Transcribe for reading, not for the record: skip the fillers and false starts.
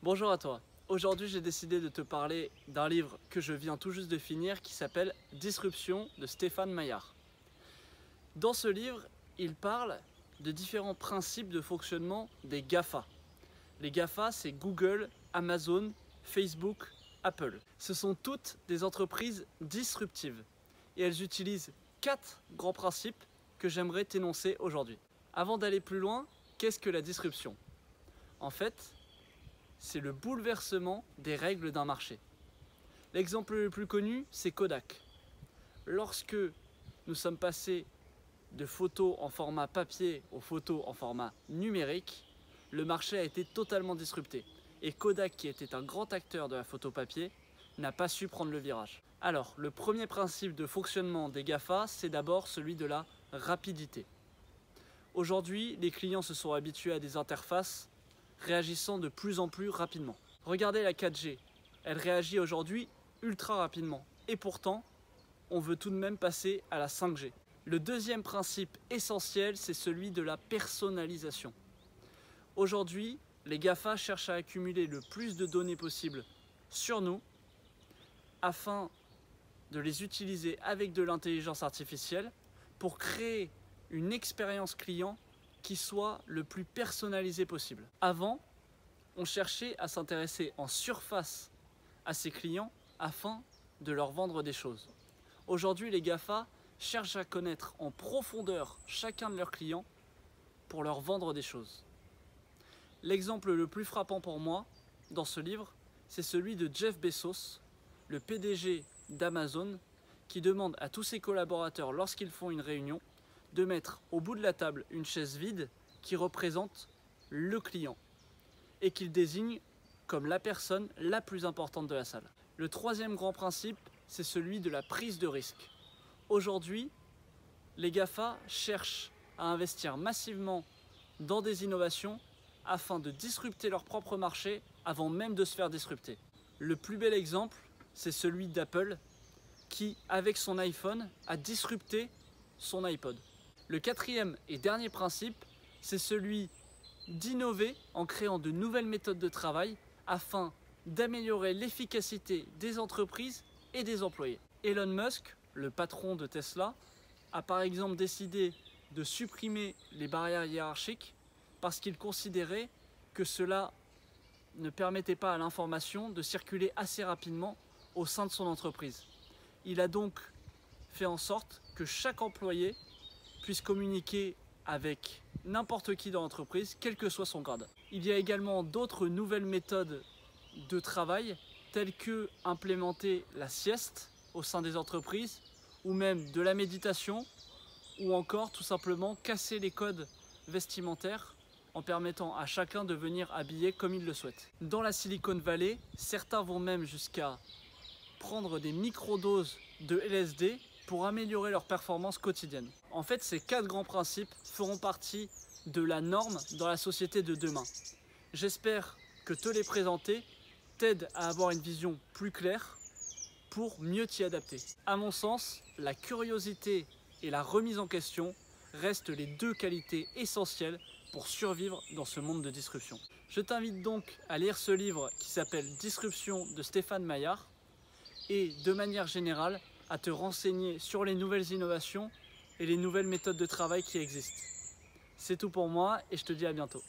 Bonjour à toi. Aujourd'hui, j'ai décidé de te parler d'un livre que je viens tout juste de finir qui s'appelle Disruption de Stéphane Maillard. Dans ce livre, il parle de différents principes de fonctionnement des GAFA. Les GAFA, c'est Google, Amazon, Facebook, Apple. Ce sont toutes des entreprises disruptives et elles utilisent 4 grands principes que j'aimerais t'énoncer aujourd'hui. Avant d'aller plus loin, qu'est-ce que la disruption? En fait, c'est le bouleversement des règles d'un marché. L'exemple le plus connu, c'est Kodak. Lorsque nous sommes passés de photos en format papier aux photos en format numérique, le marché a été totalement disrupté. Et Kodak, qui était un grand acteur de la photo papier, n'a pas su prendre le virage. Alors, le premier principe de fonctionnement des GAFA, c'est d'abord celui de la rapidité. Aujourd'hui, les clients se sont habitués à des interfaces réagissant de plus en plus rapidement. Regardez la 4G, elle réagit aujourd'hui ultra rapidement. Et pourtant, on veut tout de même passer à la 5G. Le deuxième principe essentiel, c'est celui de la personnalisation. Aujourd'hui, les GAFA cherchent à accumuler le plus de données possible sur nous afin de les utiliser avec de l'intelligence artificielle pour créer une expérience client qui soit le plus personnalisée possible. Avant, on cherchait à s'intéresser en surface à ses clients afin de leur vendre des choses. Aujourd'hui, les GAFA cherchent à connaître en profondeur chacun de leurs clients pour leur vendre des choses. L'exemple le plus frappant pour moi dans ce livre, c'est celui de Jeff Bezos, le PDG d'Amazon, qui demande à tous ses collaborateurs lorsqu'ils font une réunion de mettre au bout de la table une chaise vide qui représente le client et qu'il désigne comme la personne la plus importante de la salle. Le troisième grand principe, c'est celui de la prise de risque. Aujourd'hui, les GAFA cherchent à investir massivement dans des innovations afin de disrupter leur propre marché avant même de se faire disrupter. Le plus bel exemple, c'est celui d'Apple qui, avec son iPhone, a disrupté son iPod. Le quatrième et dernier principe, c'est celui d'innover en créant de nouvelles méthodes de travail afin d'améliorer l'efficacité des entreprises et des employés. Elon Musk, le patron de Tesla, a par exemple décidé de supprimer les barrières hiérarchiques parce qu'il considérait que cela ne permettait pas à l'information de circuler assez rapidement au sein de son entreprise. Il a donc fait en sorte que chaque employé puisse communiquer avec n'importe qui dans l'entreprise, quel que soit son grade. Il y a également d'autres nouvelles méthodes de travail, telles que implémenter la sieste au sein des entreprises, ou même de la méditation, ou encore tout simplement casser les codes vestimentaires en permettant à chacun de venir habillé comme il le souhaite. Dans la Silicon Valley, certains vont même jusqu'à prendre des microdoses de LSD pour améliorer leur performance quotidienne. En fait, ces 4 grands principes feront partie de la norme dans la société de demain. J'espère que te les présenter t'aide à avoir une vision plus claire pour mieux t'y adapter. À mon sens, la curiosité et la remise en question restent les 2 qualités essentielles pour survivre dans ce monde de disruption. Je t'invite donc à lire ce livre qui s'appelle Disruption de Stéphane Maillard et de manière générale à te renseigner sur les nouvelles innovations et les nouvelles méthodes de travail qui existent. C'est tout pour moi et je te dis à bientôt.